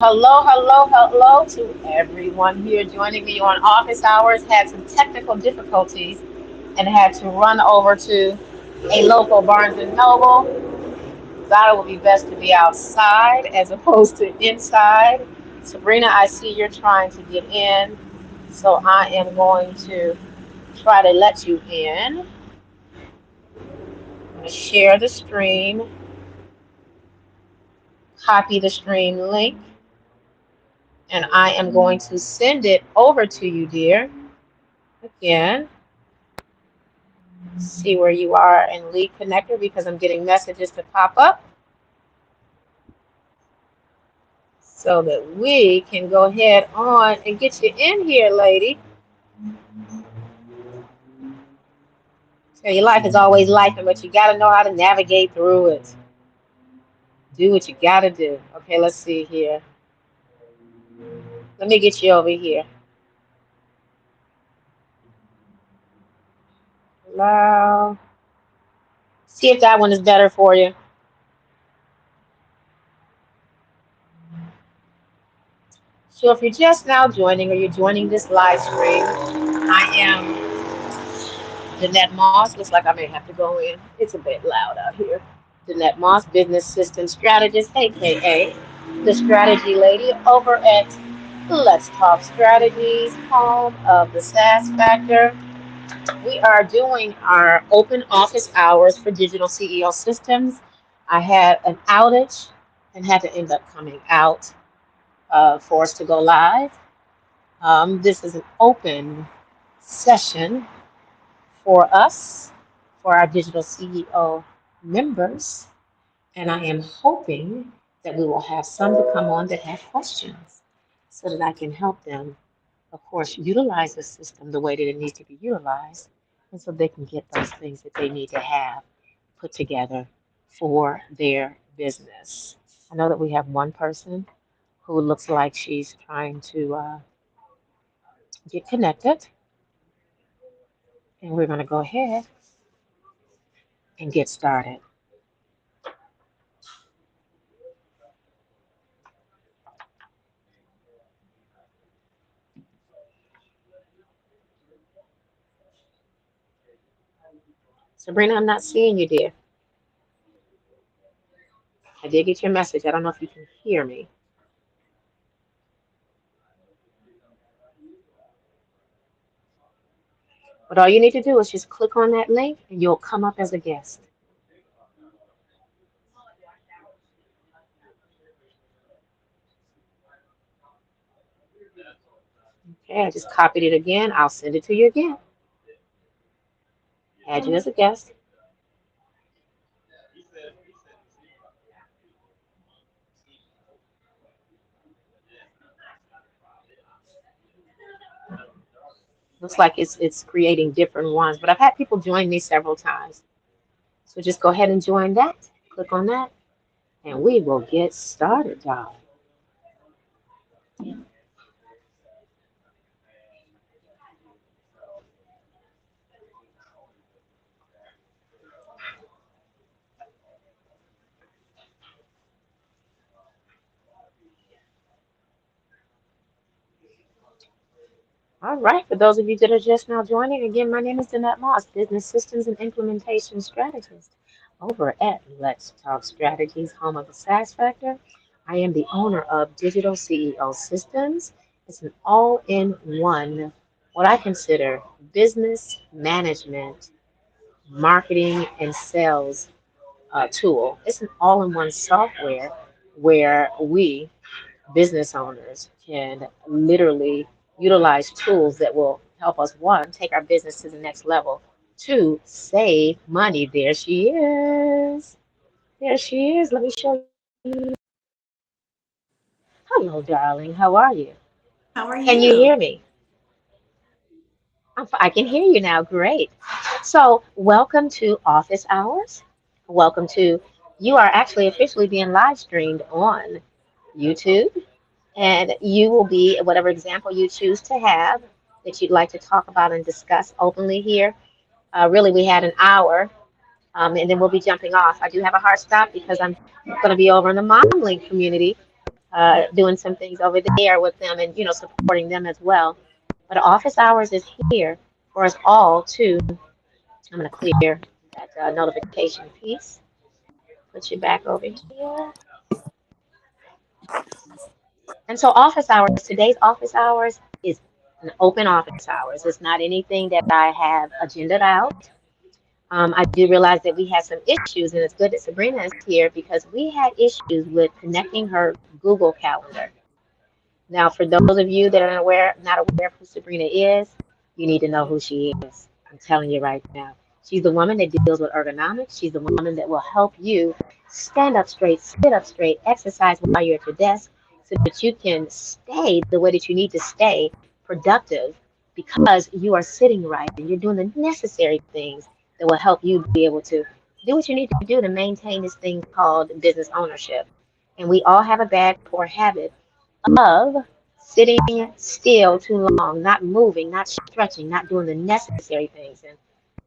Hello to everyone here joining me on office hours. Had some technical difficulties and had to run over to a local Barnes and Noble. Thought it would be best to be outside as opposed to inside. Sabrina, I see you're trying to get in, so I am going to try to let you in. I'm going to share the stream, copy the stream link, and I am going to send it over to you, dear. Again, see where you are in Lead Connector because I'm getting messages to pop up so that we can go ahead on and get you in here, lady. So your life is always life, but you got to know how to navigate through it. Do what you got to do. Okay, let's see here. Let me get you over here. Allow. See if that one is better for you. So if you're just now joining or you're joining this live stream, I am Jeanette Moss. Looks like I may have to go in. It's a bit loud out here. Jeanette Moss, Business System Strategist, aka the Strategy Lady over at Let's Talk Strategies, home of the SaaS Factor. We are doing our open office hours for digital CEO systems. I had an outage and had to end up coming out for us to go live. This is an open session for us, for our digital CEO members. And I am hoping that we will have some to come on that have questions so that I can help them, of course, utilize the system the way that it needs to be utilized and so they can get those things that they need to have put together for their business. I know that we have one person who looks like she's trying to get connected, and we're going to go ahead and get started. Sabrina, I'm not seeing you, dear. I did get your message. I don't know if you can hear me. But all you need to do is just click on that link and you'll come up as a guest. Okay, I just copied it again. I'll send it to you again. Add you as a guest. Looks like it's creating different ones, but I've had people join me several times. So just go ahead and join that. Click on that, and we will get started, y'all. All right, for those of you that are just now joining, again, my name is Danette Moss, Business Systems and Implementation Strategist over at Let's Talk Strategies, home of the SaaS Factor. I am the owner of Digital CEO Systems. It's an all-in-one, what I consider business management, marketing, and sales tool. It's an all-in-one software where we business owners can literally utilize tools that will help us, one, take our business to the next level, two, save money. There she is. There she is. Let me show you. Hello, darling. How are you? How are Can you you? hear me? I can hear you now. Great. So, welcome to Office Hours. Welcome to, you are actually officially being live streamed on YouTube. And you will be whatever example you choose to have that you'd like to talk about and discuss openly here. Really, we had an hour, and then we'll be jumping off. I do have a hard stop because I'm going to be over in the Mom Link community doing some things over there with them and, supporting them as well. But office hours is here for us all to, I'm going to clear that notification piece, put you back over here. And so office hours, today's office hours is an open office hours. It's not anything that I have agendaed out. I do realize that we had some issues, and it's good that Sabrina is here because we had issues with connecting her Google Calendar. Now, for those of you that are not aware of who Sabrina is, you need to know who she is. I'm telling you right now. She's the woman that deals with ergonomics. She's the woman that will help you stand up straight, sit up straight, exercise while you're at your desk so that you can stay the way that you need to stay productive because you are sitting right and you're doing the necessary things that will help you be able to do what you need to do to maintain this thing called business ownership. And we all have a bad, poor habit of sitting still too long, not moving, not stretching, not doing the necessary things. And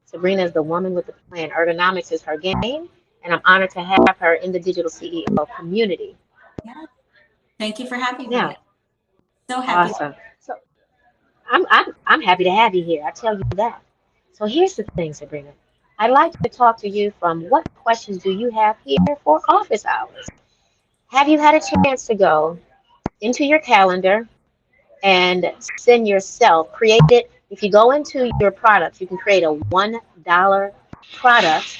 Sabrina is the woman with the plan. Ergonomics is her game, and I'm honored to have her in the digital CEO community. Yeah. Thank you for having me. Now, So happy. awesome. So I'm happy to have you here. I tell you that. So here's the thing, Sabrina. I'd like to talk to you from what questions do you have here for office hours? Have you had a chance to go into your calendar and send yourself, create it. If you go into your products, you can create a $1 product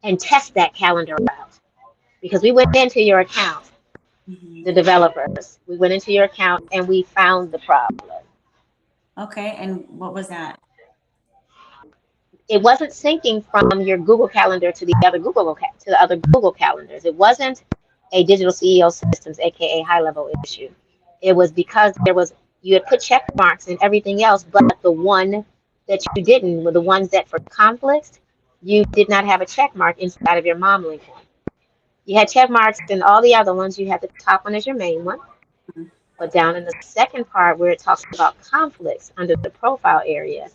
and test that calendar out. Because we went into your account, the developers, we went into your account and we found the problem. Okay, and what was that? It wasn't syncing from your Google Calendar to the other Google calendars. It wasn't a digital CEO systems, aka high level issue. It was because you had put check marks and everything else, but the one that you didn't were the ones that for conflicts, you did not have a check mark inside of your mom link one. You had check marks in all the other ones. You had the top one as your main one, but down in the second part where it talks about conflicts under the profile area,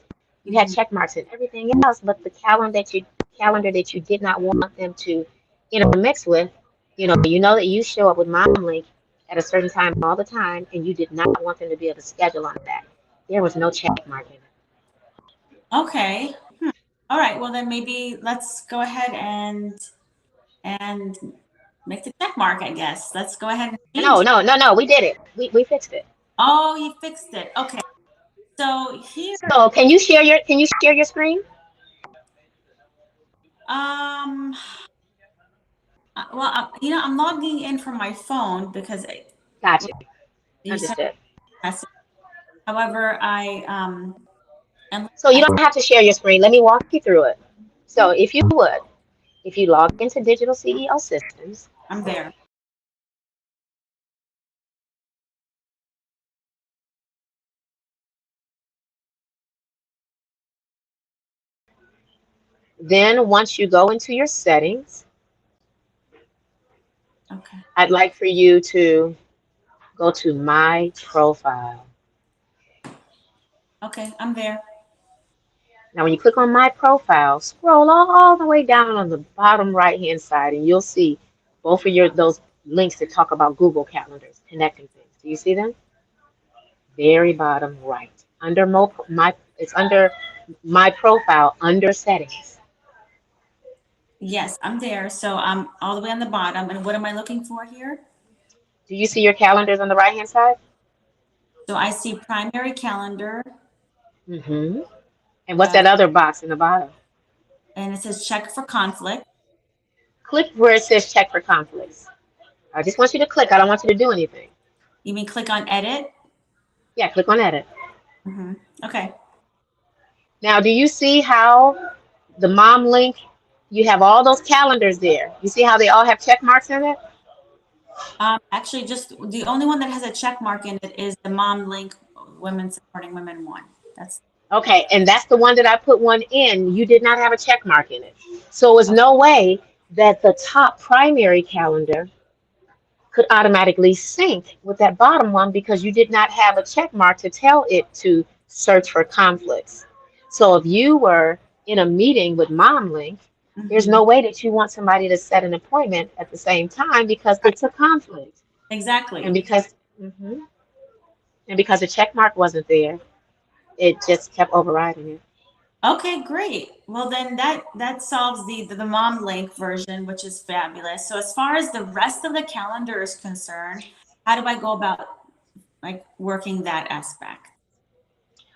you had check marks and everything else, but the calendar that you did not want them to intermix with, you know that you show up with MomLink at a certain time all the time, and you did not want them to be able to schedule on that. There was no check mark in it. Okay. All right. Well, then maybe let's go ahead and make the check mark, I guess. Let's go ahead and change it. No. We did it. We fixed it. Oh, you fixed it. Okay. So here, So can you share your screen? um, well, I'm logging in from my phone because Gotcha. you sent Understood. a message. However, and So you don't have to share your screen. Let me walk you through it. So if you log into Digital CEO Systems, I'm there. then once you go into your settings, Okay. I'd like for you to go to My Profile. Okay, I'm there. Now, when you click on My Profile, scroll all the way down on the bottom right-hand side, and you'll see both of those links that talk about Google Calendars, connecting things. Do you see them? Very bottom right. It's under My Profile, under Settings. Yes, I'm there. So I'm all the way on the bottom. And what am I looking for here? Do you see your calendars on the right-hand side? So I see primary calendar, Mm-hmm. And what's that other box in the bottom? and it says check for conflict. Click where it says Check for Conflicts. I just want you to click. I don't want you to do anything. You mean click on edit? Yeah, click on Edit. Okay. Now, do you see how the mom link, you have all those calendars there? You see how they all have check marks in it? Actually, just the only one that has a check mark in it is the mom link, Women Supporting Women one. That's Okay, and that's the one that I put one in. You did not have a check mark in it. So it was no way that the top primary calendar could automatically sync with that bottom one because you did not have a check mark to tell it to search for conflicts. So if you were in a meeting with MomLink, there's no way that you want somebody to set an appointment at the same time because it's a conflict. Exactly. And because mhm. And because the check mark wasn't there, it just kept overriding it. Okay, great. Well, then that solves the mom link version, which is fabulous. So as far as the rest of the calendar is concerned, how do I go about like working that aspect?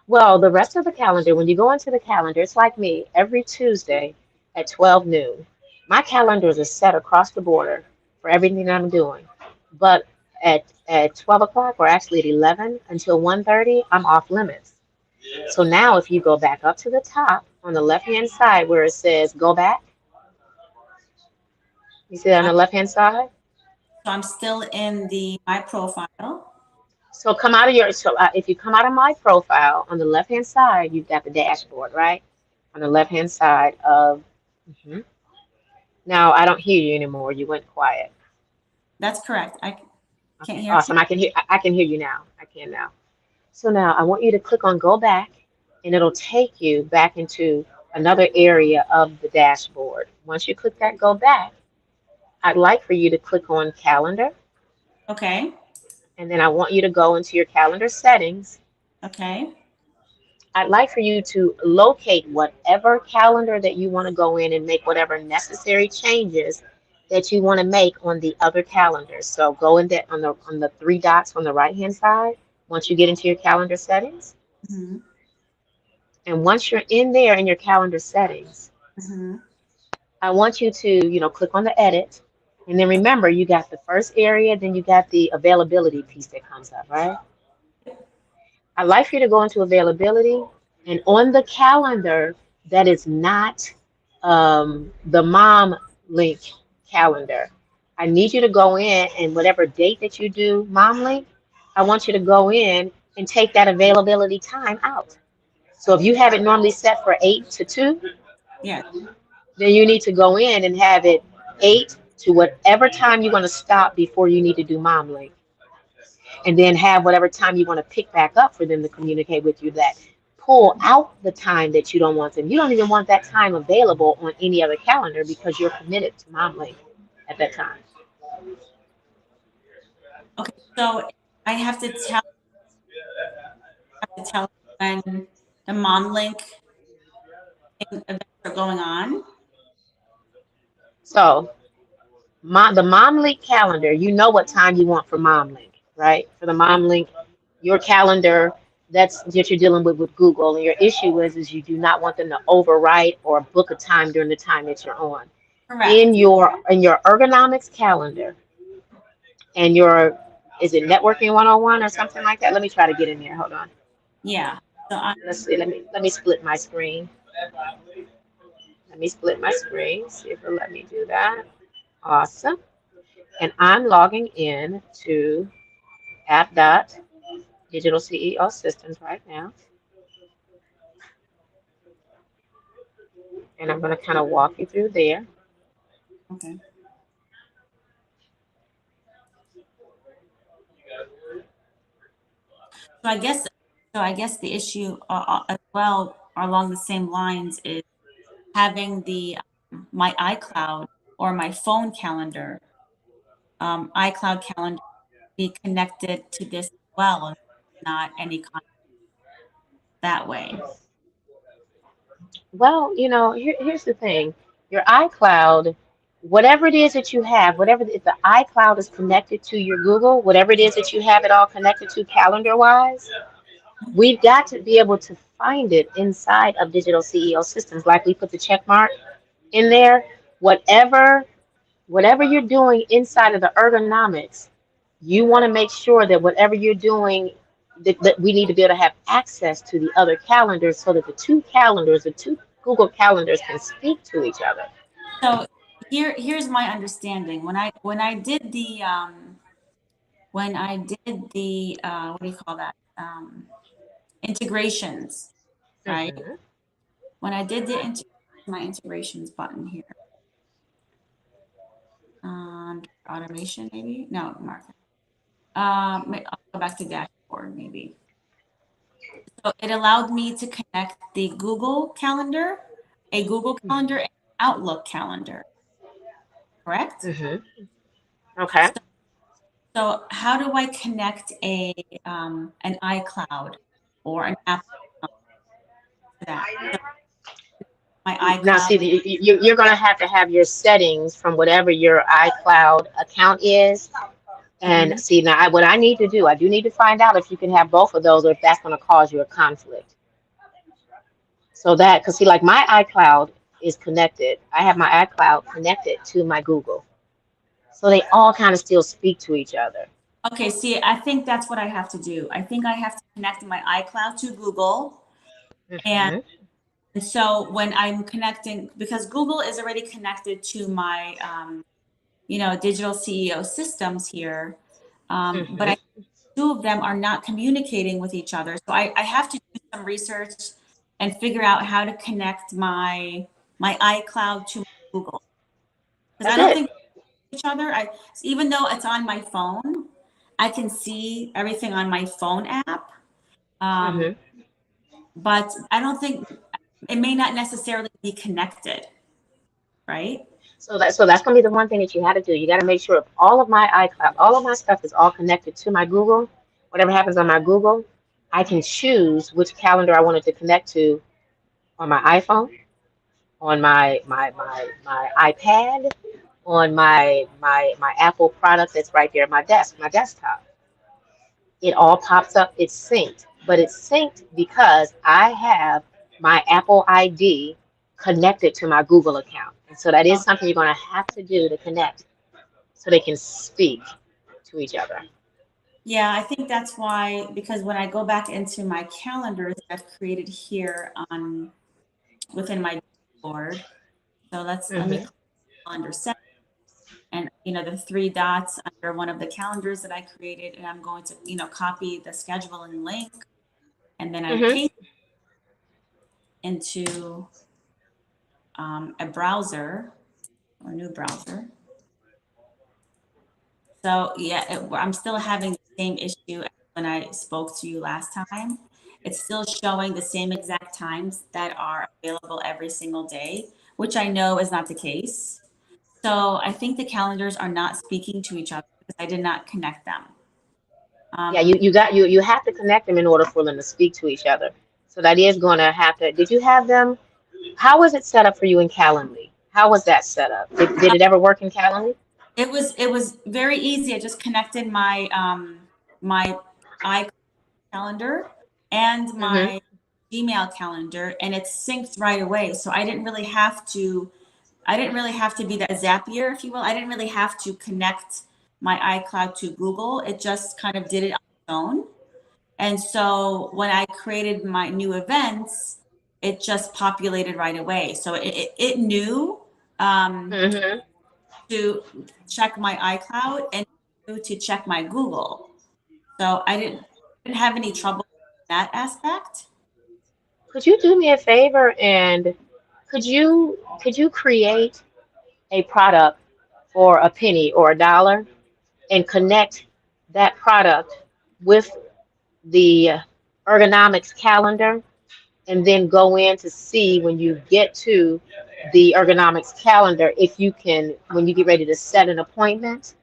Well, the rest of the calendar, when you go into the calendar, it's like me, every Tuesday at 12 noon. My calendars are set across the border for everything I'm doing. But at 12 o'clock, or actually at 11 until 1:30, I'm off limits. So now if you go back up to the top on the left-hand side where it says go back, you see that on Uh, the left-hand side? So I'm still in the my profile. So come out of your, so if you come out of my profile on the left-hand side, you've got the dashboard, right? On the left-hand side of, mhm. Now I don't hear you anymore. You went quiet. That's correct. I can't Okay, hear. awesome. I can hear you now. I can now. So now I want you to click on go back and it'll take you back into another area of the dashboard. Once you click that go back, I'd like for you to click on calendar Okay. and then I want you to go into your calendar settings. Okay. I'd like for you to locate whatever calendar that you want to go in and make whatever necessary changes that you want to make on the other calendars. So go in that on the three dots on the right hand side once you get into your calendar settings. Hmm. And once you're in there in your calendar settings, Hmm. I want you to, click on the edit. And then remember, you got the first area, then you got the availability piece that comes up, right? I'd like for you to go into availability and on the calendar that is not the mom link calendar. I need you to go in and whatever date that you do mom link, I want you to go in and take that availability time out. So if you have it normally set for 8 to 2, Yes. then you need to go in and have it 8 to whatever time you want to stop before you need to do mom link. And then have whatever time you want to pick back up for them to communicate with you that pull out the time that you don't want them. You don't even want that time available on any other calendar because you're committed to MomLink at that time. Okay. So I have to tell when the mom link events are going on. So the MomLink calendar, you know what time you want for MomLink, right? For the MomLink, your calendar, that's what you're dealing with Google. And your issue is you do not want them to overwrite or book a time during the time that you're on. Correct. In your ergonomics calendar and your is it networking 101 or something like that? Let me try to get in there. Hold on. Yeah. So I Let's see. Let me split my screen. Let me split my screen. See if it'll let me do that. Awesome. And I'm logging in to App Dot Digital CEO Systems right now. And I'm going to kind of walk you through there. okay. So I guess the issue as well along the same lines is having the my iCloud or my phone calendar, iCloud calendar be connected to this as well, and not any contact that way. Well, here's the thing. Your iCloud, whatever it is that you have, if the iCloud is connected to your Google, whatever it is that you have it all connected to calendar-wise, we've got to be able to find it inside of digital CEO systems. Like we put the check mark in there, whatever whatever you're doing inside of the ergonomics, you want to make sure that whatever you're doing, that we need to be able to have access to the other calendars so that the two Google calendars can speak to each other. So here's my understanding. When I did the what do you call that? Integrations, right? Mhm. When I did my integrations button here, automation maybe? No, market. I'll go back to dashboard maybe. So it allowed me to connect the Google Calendar, a Google Calendar, and Outlook calendar, correct? Mhm. Okay. So how do I connect an iCloud or an Apple account to that? So my Now, iCloud. see, you're going to have your settings from whatever your iCloud account is. And Mhm. see, now what I need to do, I do need to find out if you can have both of those or if that's going to cause you a conflict. So that, because see, like my iCloud is connected. I have my iCloud connected to my Google. So they all kind of still speak to each other. Okay, see, I think that's what I have to do. I think I have to connect my iCloud to Google. And Hmm. so when I'm connecting, because Google is already connected to my, digital CEO systems here, but Hmm. I two of them are not communicating with each other. So I have to do some research and figure out how to connect my iCloud to my Google because I That's don't it. think each other. Even though it's on my phone, I can see everything on my phone app. Um, Hmm. but I don't think it may not necessarily be connected, right? So that's gonna be the one thing that you had to do. You got to make sure all of my iCloud, all of my stuff is all connected to my Google. Whatever happens on my Google, I can choose which calendar I wanted to connect to on my iPhone, on my iPad, on my Apple product that's right there at my desk, my desktop. It all pops up. It's synced, but it's synced because I have my Apple ID connected to my Google account. And so that is Oh, something you're going to have to do to connect so they can speak to each other. yeah, I think that's why, because when I go back into my calendars that I've created here on within my board, so let me Hmm. click calendar set and the three dots under one of the calendars that I created, and I'm going to copy the scheduling link, and then I Hmm. paste into a browser or new browser. So yeah, I'm still having the same issue as when I spoke to you last time. It's still showing the same exact times that are available every single day, which I know is not the case. So I think the calendars are not speaking to each other because I did not connect them. Yeah, Um, you have to connect them in order for them to speak to each other. So that is going to have to. Did you have them? How was it set up for you in Calendly? How was that set up? Did it ever work in Calendly? it was very easy. I just connected my iCalendar and Hmm. my Gmail calendar, and it's synced right away. So I didn't really have to be that Zapier, if you will. I didn't really have to connect my iCloud to Google. It just kind of did it on its own. And so when I created my new events, it just populated right away. So it knew um, Hmm. to check my iCloud and knew to check my Google. So I didn't have any trouble with that aspect. Could you do me a favor and could you create a product for a penny or a dollar and connect that product with the ergonomics calendar and then go in to see when you get to the ergonomics calendar if you can when you get ready to set an appointment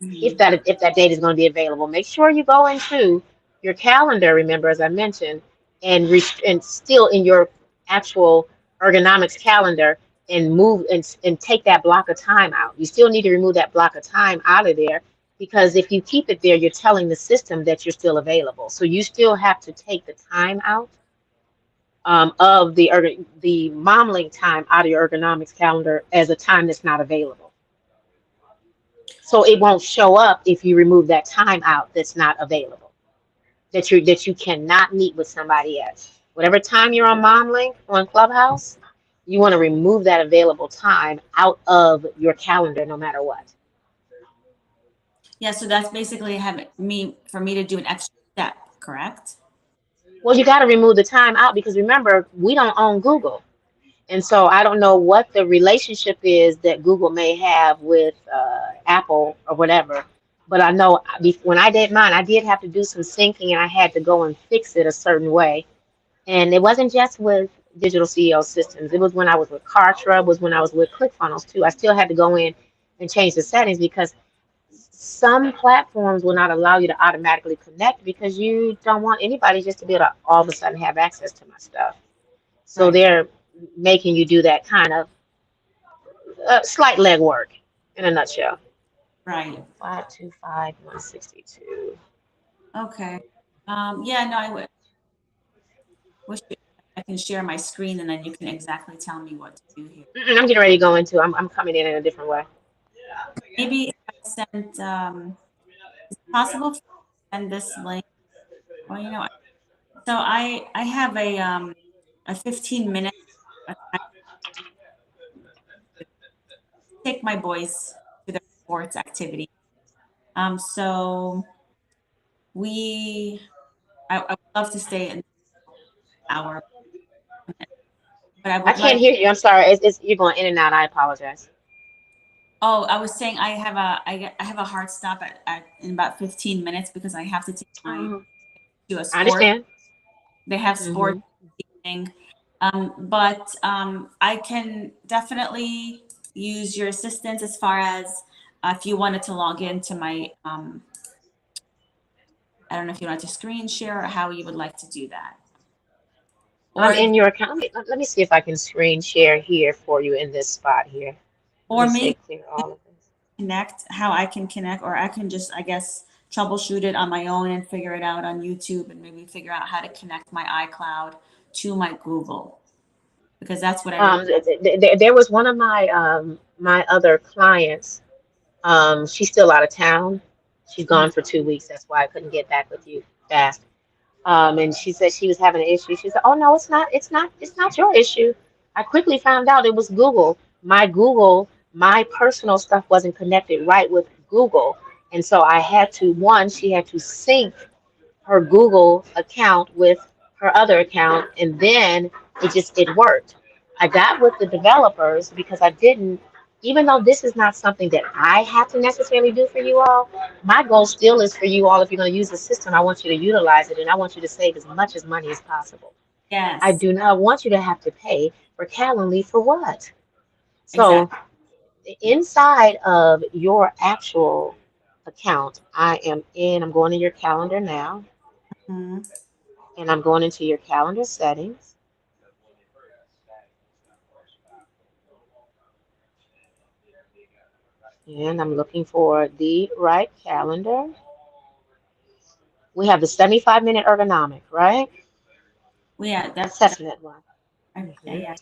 Mhm. if that date is going to be available. Make sure you go into your calendar, remember, as I mentioned, and still in your actual ergonomics calendar and move and take that block of time out. You still need to remove that block of time out of there because if you keep it there, you're telling the system that you're still available. So you still have to take the time out of the modeling time out of your ergonomics calendar as a time that's not available. So it won't show up if you remove that time out that's not available. That you cannot meet with somebody else. Whatever time you're on MomLink on Clubhouse, you want to remove that available time out of your calendar no matter what. Yeah, so that's basically for me to do an extra step, correct? Well, you got to remove the time out because remember, we don't own Google. And so I don't know what the relationship is that Google may have with Apple or whatever. But I know when I did mine, I did have to do some syncing and I had to go and fix it a certain way. And it wasn't just with digital CEO systems. It was when I was with Kartra, it was when I was with ClickFunnels too. I still had to go in and change the settings because some platforms will not allow you to automatically connect because you don't want anybody just to be able to all of a sudden have access to my stuff. So Right. they're making you do that kind of slight legwork in a nutshell. Right. 525 162. Okay. Yeah, no, I would wish I can share my screen and then you can exactly tell me what to do here. I'm getting ready to go into. I'm coming in a different way. Maybe if I send, is it possible to send this link? Well, so I have a 15-minute take my boys to their sports activity. So we I would love to stay an hour, but I I would can't like. hear you. I'm sorry. You're going in and out. I apologize. Oh, I was saying I have a hard stop in about 15 minutes because I have to take my Oh, to a I sport. understand. They have Hmm. sports evening, but I can definitely use your assistance as far as if you wanted to log into my I don't know if you wanted to screen share or how you would like to do that. I'm Or in your account. Let me see if I can screen share here for you in this spot here. Let me say maybe clear all of this. connect how I can connect, or I can just, I guess, troubleshoot it on my own and figure it out on YouTube and maybe figure out how to connect my iCloud to my Google because that's what I really. There was one of my other clients. She's still out of town. She's gone Mhm. for 2 weeks. That's why I couldn't get back with you fast. And she said she was having an issue. She said, "Oh no, it's not. It's not your issue." I quickly found out it was Google. My personal stuff wasn't connected right with Google, and so I had to she had to sync her Google account with her other account, and then it worked. I got with the developers because I didn't, even though this is not something that I have to necessarily do for you all, my goal still is for you all, if you're going to use the system, I want you to utilize it and I want you to save as much as money as possible. I Yes, do not want you to have to pay for Calendly for what? So exactly. inside of your actual account, I'm going in your calendar now. Mhm. And I'm going into your calendar settings, and I'm looking for the right calendar. We have the 75-minute ergonomic, right? Yeah, that Assessment one. okay, Hmm. yeah,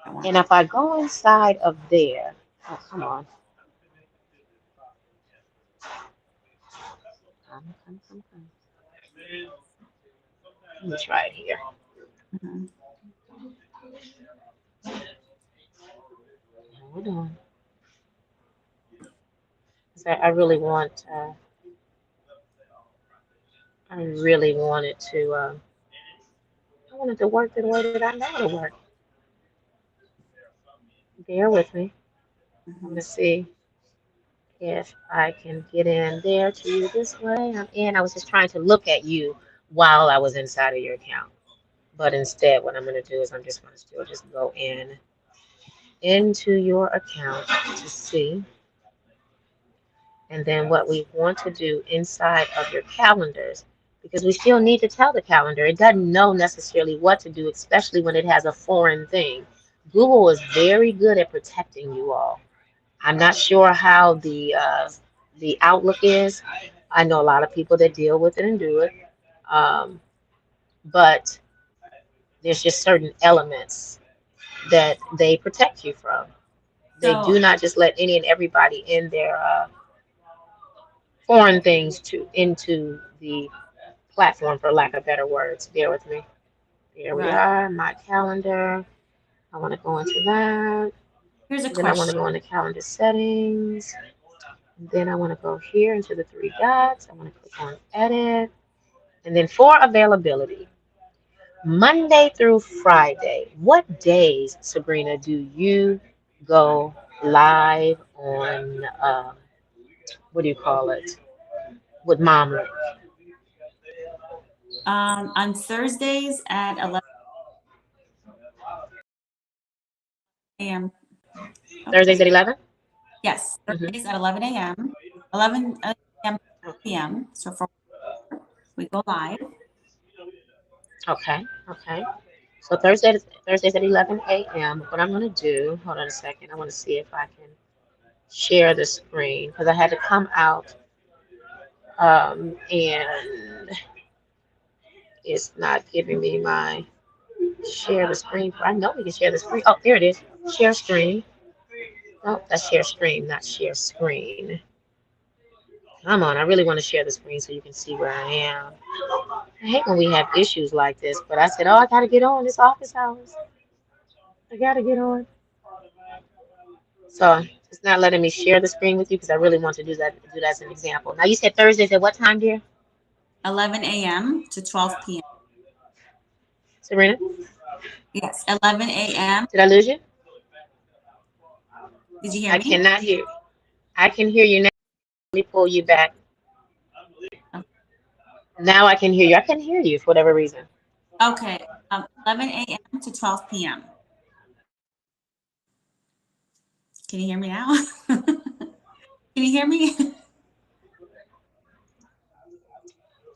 that one. And if I go inside of there, oh, come on. Come. Let me try it here. Mhm. Hold on. 'Cause I really wanted to, I wanted to work the way that I know to work. Bear with me. I'm going Mhm. to see if I can get in there to you this way. I'm in. I was just trying to look at you while I was inside of your account. But instead, what I'm going to do is I'm just going to still just go into your account to see. And then what we want to do inside of your calendars, because we still need to tell the calendar. It doesn't know necessarily what to do, especially when it has a foreign thing. Google is very good at protecting you all. I'm not sure how the outlook is. I know a lot of people that deal with it and do it, but there's just certain elements that they protect you from. They So do not just let any and everybody in their foreign things to into the platform, for lack of better words. Bear with me. Here we right. are, my calendar. I want to go into that. Here's a And then I want to question. go into calendar settings. And then I want to go here into the three dots. I want to click on edit. And then for availability, Monday through Friday, what days, Sabrina, do you go live on, what do you call it, with Momlet? On Thursdays at 11 a.m. Thursdays at Okay. 11? Yes, Mm-hmm. Thursdays at 11 a.m. 11 a.m. p.m. So for we go live. Okay. Okay. So Thursdays at 11 a.m. What I'm gonna do? Hold on a second. I want to see if I can share the screen because I had to come out and it's not giving me my share the screen. I know we can share the screen. Oh, there it is. Share screen. Oh, that's share screen, not share screen. Come on, I really want to share the screen so you can see where I am. I hate when we have issues like this, but I said, oh, I gotta get on. It's office hours. I gotta get on. So it's not letting me share the screen with you because I really want to do that as an example. Now you said Thursdays at what time, dear? 11 a.m. to 12 p.m. Serena? Yes, 11 a.m. Did I lose you? Did you hear I me? cannot hear. I can hear you now. Let me pull you back. Now I can hear you. I can hear you for whatever reason. Okay, 11 a.m. to 12 p.m. Can you hear me now? Can you hear me?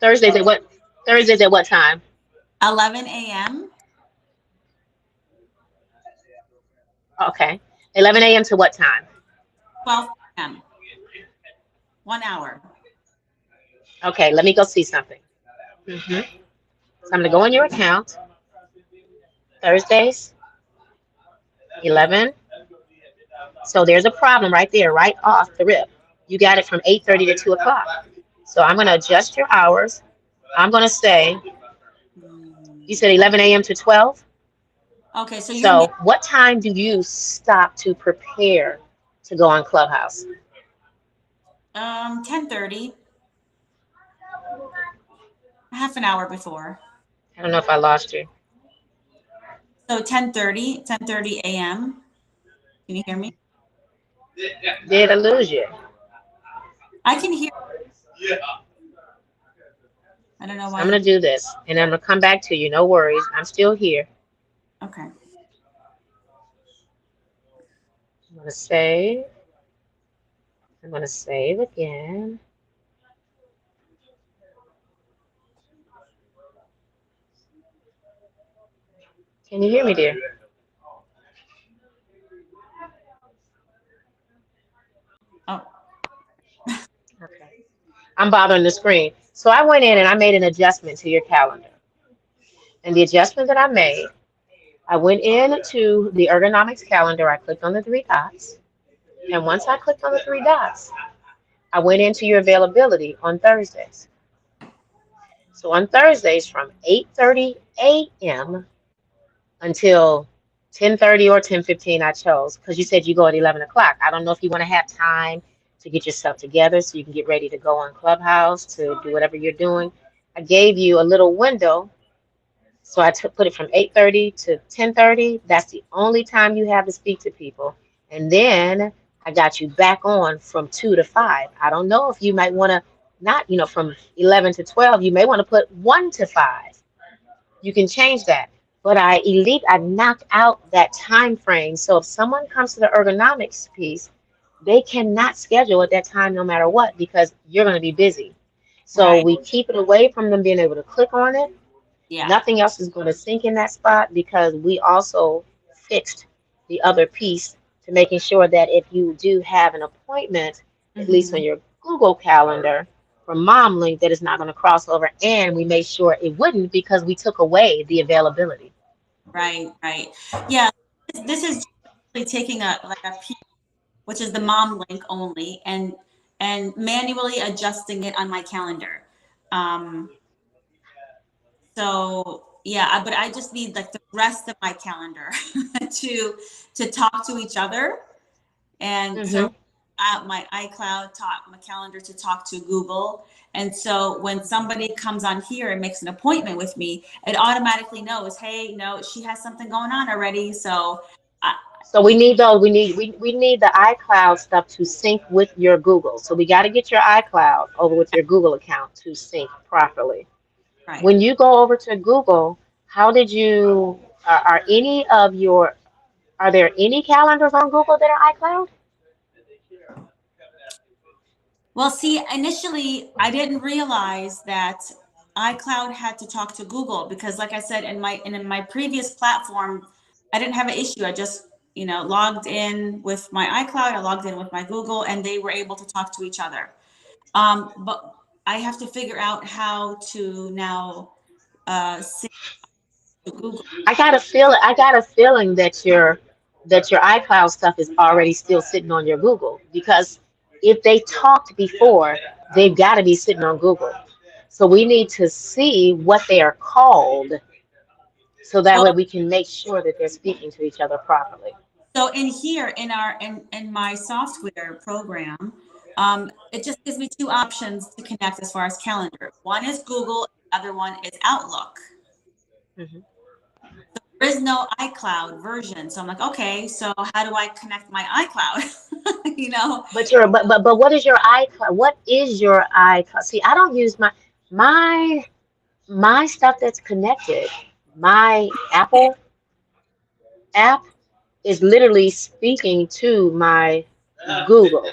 Thursdays at what? Thursdays at what time? 11 a.m. Okay. 11 a.m. to what time? 12 p.m. 1 hour. Okay, let me go see something. So I'm gonna go in your account. Thursdays, 11. So there's a problem right there, right off the rip. You got it from 8:30 to 2 o'clock. So I'm gonna adjust your hours. I'm gonna say, you said 11 a.m. to 12. Okay, so you're So what time do you stop to prepare to go on Clubhouse? 10:30, half an hour before. I don't know if I lost you. So 10:30 a.m. Can you hear me? Did I lose you? I can hear. I don't know why. I'm gonna do this, and I'm gonna come back to you. No worries, I'm still here. Okay. I'm gonna save. I'm gonna save again. Can you hear me, dear? Oh. Okay. I'm bothering the screen. So I went in and I made an adjustment to your calendar. And the adjustment that I made, I went into the ergonomics calendar. I clicked on the three dots. And once I clicked on the three dots, I went into your availability on Thursdays. So on Thursdays from 8:30 a.m. until 10:30 or 10:15, I chose because you said you go at 11 o'clock. I don't know if you want to have time to get yourself together so you can get ready to go on Clubhouse to do whatever you're doing. I gave you a little window. So I put it from 8:30 to 10:30. That's the only time you have to speak to people. And then I got you back on from 2 to 5. I don't know if you might want to not, from 11 to 12, you may want to put 1 to 5. You can change that. But I knocked out that time frame. So if someone comes to the ergonomics piece, they cannot schedule at that time no matter what because you're going to be busy. So Right. we keep it away from them being able to click on it. Yeah. Nothing else is going to sink in that spot because we also fixed the other piece to making sure that if you do have an appointment, at least on your Google Calendar for Mom Link, that it's not going to cross over. And we made sure it wouldn't because we took away the availability. Right. Yeah. This is really taking a piece, which is the Mom Link only, and manually adjusting it on my calendar. So yeah, but I just need the rest of my calendar to talk to each other, and so my iCloud my calendar to talk to Google. And so when somebody comes on here and makes an appointment with me, it automatically knows, hey, no, she has something going on already. So we need those. We need the iCloud stuff to sync with your Google. So we got to get your iCloud over with your Google account to sync properly. right. When you go over to Google, how did you, are there any calendars on Google that are iCloud? Well, see, initially I didn't realize that iCloud had to talk to Google because, like I said, in my previous platform, I didn't have an issue. I just, logged in with my iCloud, I logged in with my Google, and they were able to talk to each other. But I have to figure out how to now sync to Google. I got a feeling that your iCloud stuff is already still sitting on your Google, because if they talked before, they've got to be sitting on Google. So we need to see what they are called, so that way Well, we can make sure that they're speaking to each other properly. so in here, in my software program, it just gives me two options to connect as far as calendar. One is Google, the other one is Outlook. Mhm. There is no iCloud version. So I'm like, okay, so how do I connect my iCloud? But what is your iCloud? What is your iCloud? See, I don't use my my stuff that's connected. My Apple app is literally speaking to my Google.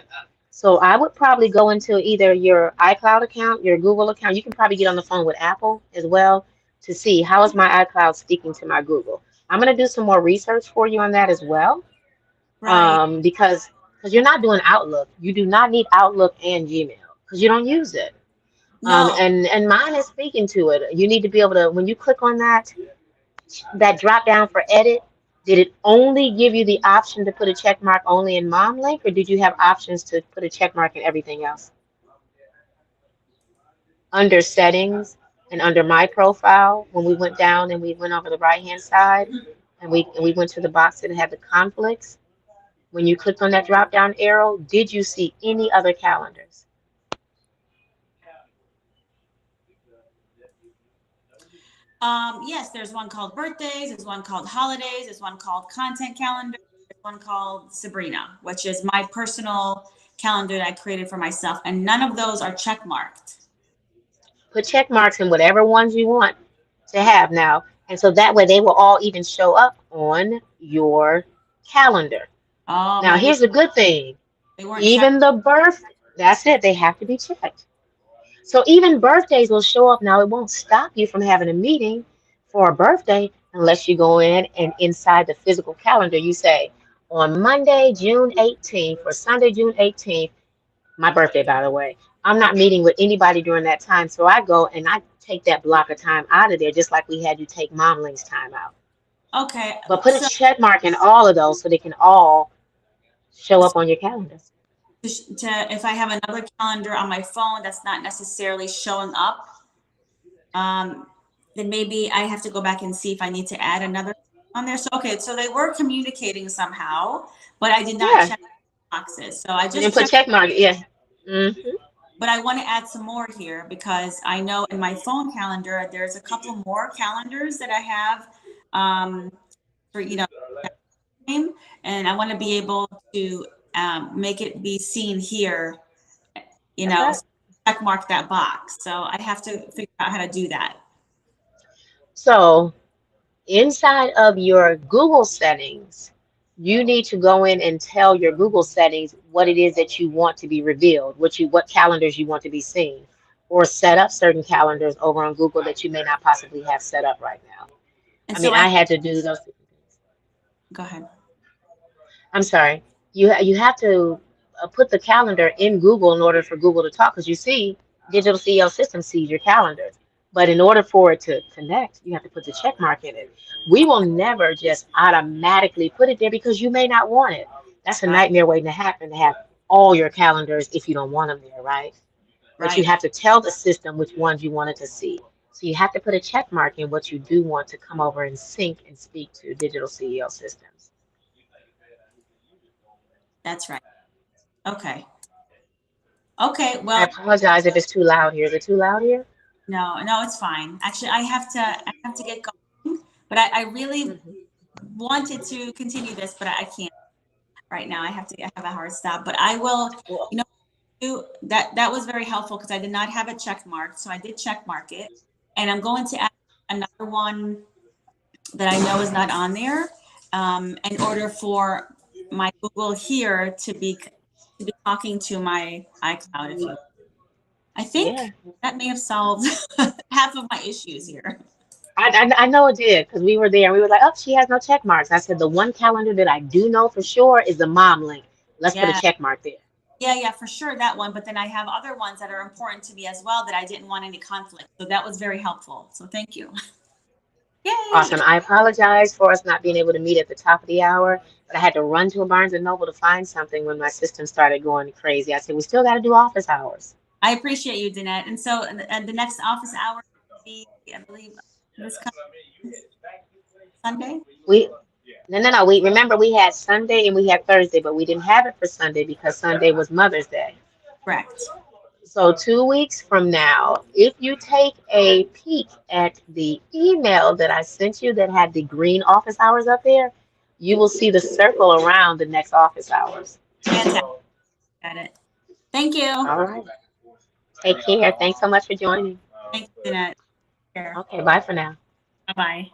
So I would probably go into either your iCloud account, your Google account. You can probably get on the phone with Apple as well to see how is my iCloud speaking to my Google. I'm going to do some more research for you on that as well, Right. because you're not doing Outlook. You do not need Outlook and Gmail because you don't use it. No. And mine is speaking to it. You need to be able to, when you click on that drop down for edit, did it only give you the option to put a check mark only in Mom Link, or did you have options to put a check mark in everything else? Under settings and under my profile, when we went down and we went over the right hand side and we went to the box that had the conflicts, when you clicked on that drop down arrow, did you see any other calendars? Yes, there's one called birthdays, there's one called holidays, there's one called content calendar, there's one called Sabrina, which is my personal calendar that I created for myself. And none of those are check marked. Put check marks in whatever ones you want to have now. And so that way they will all even show up on your calendar. Oh, Now, maybe here's the good thing. they weren't checked. Even the birth, that's it, they have to be checked. So even birthdays will show up now. It won't stop you from having a meeting for a birthday unless you go in and inside the physical calendar, you say, on Monday, June 18th, or Sunday, June 18th, my birthday, by the way, I'm not meeting with anybody during that time. So I go and I take that block of time out of there, just like we had you take Mom Link's time out. Okay. But put a So check mark in all of those so they can all show up on your calendar. if I have another calendar on my phone that's not necessarily showing up, then maybe I have to go back and see if I need to add another on there. So, okay, so they were communicating somehow, but I did not Yeah, check boxes. So I you didn't just put checked, check mark. Yeah. but I want to add some more here because I know in my phone calendar, there's a couple more calendars that I have, for, time, and I want to be able to, make it be seen here, That's right. check mark that box. So I have to figure out how to do that. So inside of your Google settings, you need to go in and tell your Google settings what it is that you want to be revealed, what calendars you want to be seen, or set up certain calendars over on Google that you may not possibly have set up right now. And I so mean, I had to do those different things. go ahead. I'm sorry. You have to put the calendar in Google in order for Google to talk, because you see, Digital CEO System sees your calendar. But in order for it to connect, you have to put the check mark in it. We will never just automatically put it there because you may not want it. That's a Right, nightmare waiting to happen, to have all your calendars if you don't want them there, right? But you right. have to tell the system which ones you wanted to see. So you have to put a check mark in what you do want to come over and sync and speak to Digital CEO Systems. That's right. Okay. Okay. I Well, apologize if it's too loud here. Is it too loud here? no, it's fine. Actually, I have to get going, but I really Mhm. wanted to continue this, but I can't right now. I have a hard stop, but I will, Well, you know, do that. That was very helpful because I did not have it check marked. So I did check mark it, and I'm going to add another one that I know is not on there, in order for my Google here to to be talking to my iCloud. If you, I think Yeah. that may have solved half of my issues here. I know it did because we were there and we were like, oh, she has no check marks. I said, the one calendar that I do know for sure is the mom link. Let's put a Yeah. check mark there. Yeah, for sure, that one. But then I have other ones that are important to me as well that I didn't want any conflict. So that was very helpful. So thank you. Yay. Awesome. I apologize for us not being able to meet at the top of the hour, but I had to run to a Barnes and Noble to find something when my system started going crazy. I said, we still got to do office hours. I appreciate you, Danette. And so, and the next office hour will be, I believe, this coming Sunday. No. We remember we had Sunday and we had Thursday, but we didn't have it for Sunday because Sunday was Mother's Day. Correct. So 2 weeks from now, if you take a peek at the email that I sent you that had the green office hours up there, you will see the circle around the next office hours. Fantastic. Got it. Thank you. All right. Take care. Thanks so much for joining. Thanks, Danette. Okay, bye for now. Bye-bye.